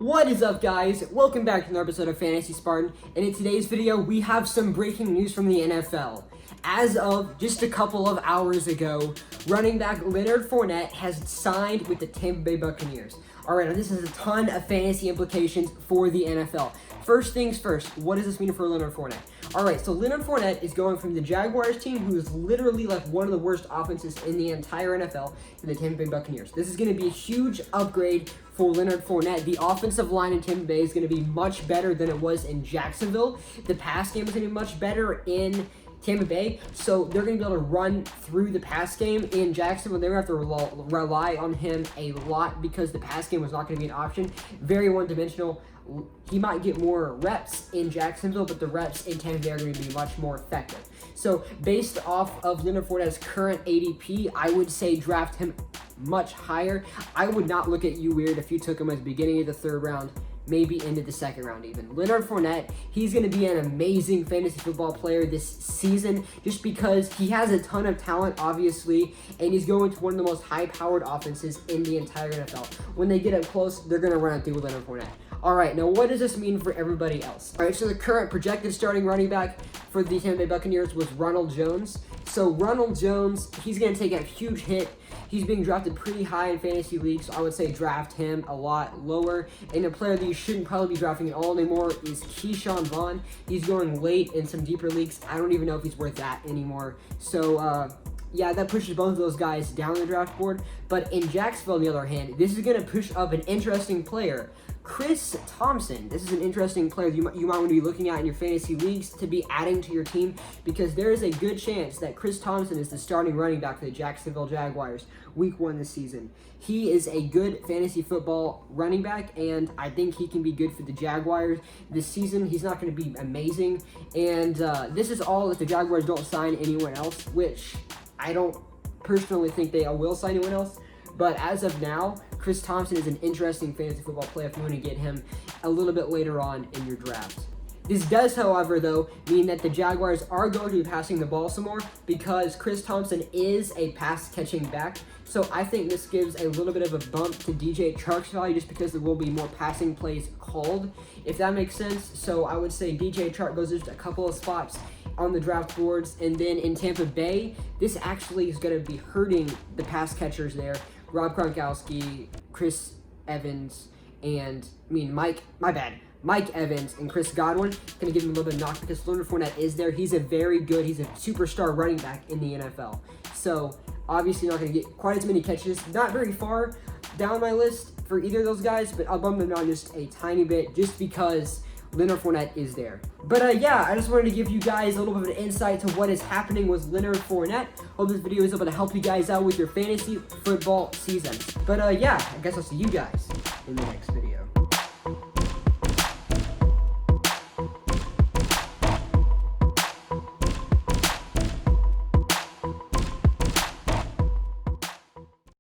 What is up, guys? Welcome back to another episode of Fantasy Spartan, and in today's video we have some breaking news from the NFL. As of just a couple of hours ago, running back Leonard Fournette has signed with the Tampa Bay Buccaneers. Alright, now this has a ton of fantasy implications for the NFL. First things first, what does this mean for Leonard Fournette? Alright, so Leonard Fournette is going from the Jaguars team, who is literally like one of the worst offenses in the entire NFL, to the Tampa Bay Buccaneers. This is going to be a huge upgrade for Leonard Fournette. The offensive line in Tampa Bay is going to be much better than it was in Jacksonville. The pass game is going to be much better in Tampa Bay, so they're going to be able to run through the pass game. In Jacksonville, they're going to have to rely on him a lot because the pass game was not going to be an option. Very one-dimensional. He might get more reps in Jacksonville, but the reps in Tampa Bay are going to be much more effective. So based off of Leonard Fournette's current ADP, I would say draft him much higher. I would not look at you weird if you took him at the beginning of the third round, maybe into the second round even. Leonard Fournette, he's going to be an amazing fantasy football player this season just because he has a ton of talent, obviously, and he's going to one of the most high-powered offenses in the entire NFL. When they get up close, they're going to run it through with Leonard Fournette. All right, now what does this mean for everybody else? All right, so the current projected starting running back for the Tampa Bay Buccaneers was Ronald Jones. So Ronald Jones, he's going to take a huge hit. He's being drafted pretty high in fantasy leagues, so I would say draft him a lot lower. And a player that you shouldn't probably be drafting at all anymore is Keyshawn Vaughn. He's going late in some deeper leagues. I don't even know if he's worth that anymore. So, yeah, that pushes both of those guys down the draft board. But in Jacksonville, on the other hand, this is going to push up an interesting player. Chris Thompson. This is an interesting player you might want to be looking at in your fantasy leagues to be adding to your team because there is a good chance that Chris Thompson is the starting running back for the Jacksonville Jaguars week 1 this season. He is a good fantasy football running back, and I think he can be good for the Jaguars this season. He's not going to be amazing, and this is all if the Jaguars don't sign anyone else, which I don't personally think they will sign anyone else. But as of now, Chris Thompson is an interesting fantasy football player if you want to get him a little bit later on in your draft. This does, however, though, mean that the Jaguars are going to be passing the ball some more because Chris Thompson is a pass-catching back. So I think this gives a little bit of a bump to DJ Chark's value just because there will be more passing plays called, if that makes sense. So I would say DJ Chark goes just a couple of spots on the draft boards. And then in Tampa Bay, this actually is going to be hurting the pass catchers there. Rob Gronkowski, Chris Evans, and Mike Evans and Chris Godwin going to give him a little bit of knock because Leonard Fournette is there. He's a superstar running back in the NFL. So obviously not going to get quite as many catches. Not very far down my list for either of those guys, but I'll bump them down just a tiny bit just because Leonard Fournette is there. But yeah, I just wanted to give you guys a little bit of an insight to what is happening with Leonard Fournette. Hope this video is able to help you guys out with your fantasy football season. But yeah, I guess I'll see you guys in the next video.